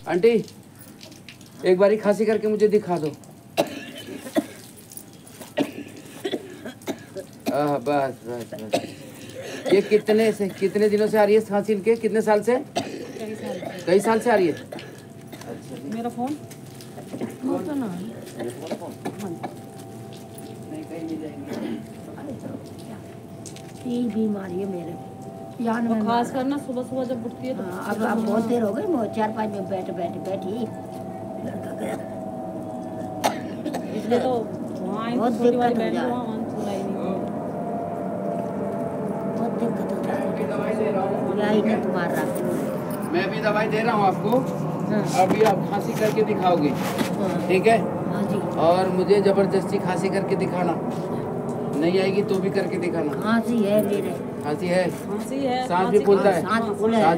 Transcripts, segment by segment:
Aunty एक बारी खांसी करके मुझे दिखा दो। बस बस बस। ये कितने दिनों से आ रही है खांसी इनके? कितने साल से? कई साल से आ रही है। अच्छा मेरा फोन तो ना यही बीमारी है मेरे जान में। खास करना सुबह सुबह जब उठती है तो अब बहुत देर हो गई, मैं 4-5 में बैठी इसलिए तो वहाँ बहुत छोटी वाली दिक्कत हो बहन जाए। वहाँ सुनाई नहीं। बहुत दिक्कत हो जाती है। यही नहीं तुम्हारा रहा। मैं भी दवाई दे रहा हूँ आपको। अभी आप खांसी करके दिखाओगे, ठीक है? हाँ जी। और मुझे जबरदस्ती खांसी करके दिखाना, नहीं आएगी तो भी करके दिखाना। खांसी है मेरे। खांसी है, खांसी है, सांस भी फूलता है, सांस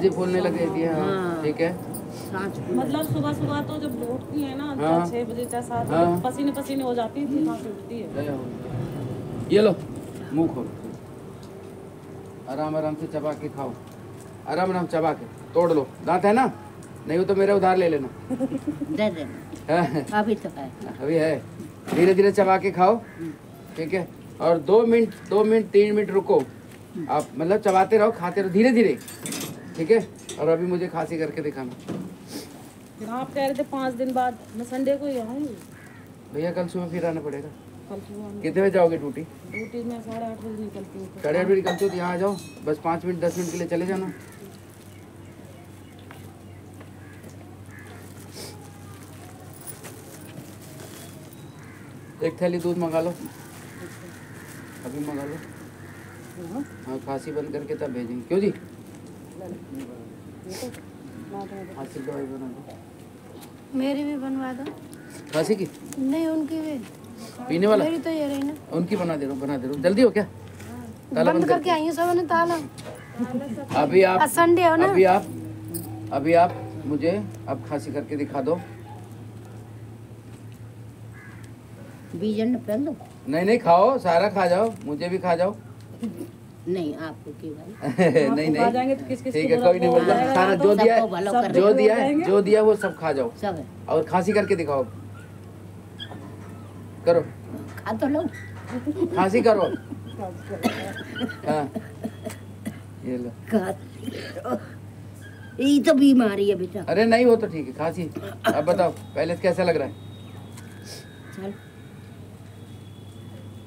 भी फूलने लग गई है। हाँ ठीक है। मतलब सुबह सुबह तो जब उठती है ना, हाँ। 6 बजे 7 बजे हाँ। पसीने पसीने हो जाती थी, खांसी उठती है। ये लो मुंह खोलो, आराम आराम से चबा के खाओ, आराम आराम चबा के। तोड़ लो, दांत है ना? नहीं हो तो मेरे उधार ले लेना। दे देना। अभी तक है। अभी है, धीरे धीरे चबा के खाओ, ठीक है? और 2 मिनट 3 मिनट रुको आप, मतलब चबाते रहो, खाते रहो धीरे धीरे, ठीक है? और अभी मुझे खांसी करके दिखाना। फिर आप कह रहे थे 5 दिन बाद, मैं संडे को ही आऊँगी। भैया कल सुबह फिर आना पड़ेगा। कल सुबह कितने बजे जाओगे ड्यूटी? ड्यूटी में 8:30 बजे निकलती हूँ। 8:30 बजे निकलते हो तो यहाँ आ जाओ, बस 5 मिनट 10 मिनट के लिए चले जाना। एक थैली दूध मंगा लो, अभी मंगा लो। हाँ खांसी बंद करके तब भेजेंगे। क्यों जी? खांसी दवाई बना दो। मेरी भी बनवा दो। खांसी की? नहीं उनकी भी। पीने वाला? मेरी तो ये रही ना। उनकी बना दे रहा हूँ। जल्दी हो क्या? ताला बंद करके आई हूँ सब ने ताला। अभी आप संडे हो ना? अभी आप मुझे अब खांसी करके दिखा दो। बीजन पहन लो। नहीं खाओ, सारा खा जाओ, मुझे भी खा जाओ। नहीं आपको की भाई। नहीं आ जाएंगे तो किस ठीक है, कोई नहीं, मतलब सारा जो दिया है वो सब खा जाओ। सब है। और खांसी करके दिखाओ, करो, खा तो लो। खांसी करो। हाँ ये लो। ये तो बीमारी है बेटा। अरे नहीं हो तो ठीक है, खांसी। अब बताओ पहले से कैसा लग रहा है? चल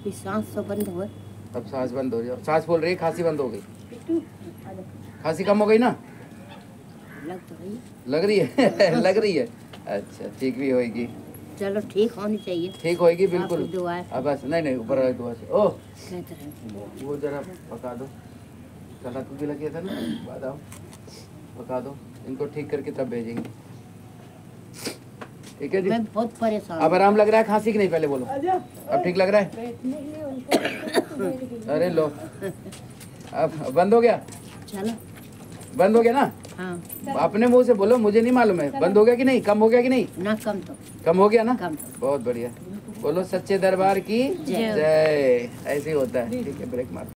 ये सांस तो बंद हुआ। अब सांस बंद हो रही है, सांस फूल रही है, खांसी बंद हो गई। खांसी कम हो गई ना? लग तो रही है। लग रही है लग रही है। अच्छा ठीक भी होएगी। चलो ठीक होनी चाहिए। ठीक होएगी बिल्कुल। आपकी दुआ है। अब बस नहीं ऊपर वाली दुआ से। ओह कहते रहे। वो जरा पका दो, कल भी लगे था ना, बादाम पका दो, इनको ठीक करके तब भेजेंगे, ठीक है जी? मैं बहुत परेशान। अब आराम लग रहा है खांसी की? नहीं पहले बोलो, अब ठीक लग रहा है? अरे लो, अब बंद हो गया? चलो बंद हो गया ना? हाँ। अपने मुंह से बोलो, मुझे नहीं मालूम है बंद हो गया कि नहीं, कम हो गया कि नहीं? ना कम तो कम हो गया ना? कम तो। बहुत बढ़िया, बोलो सच्चे दरबार की जय। ऐसे ही होता है, ठीक है? ब्रेक मार।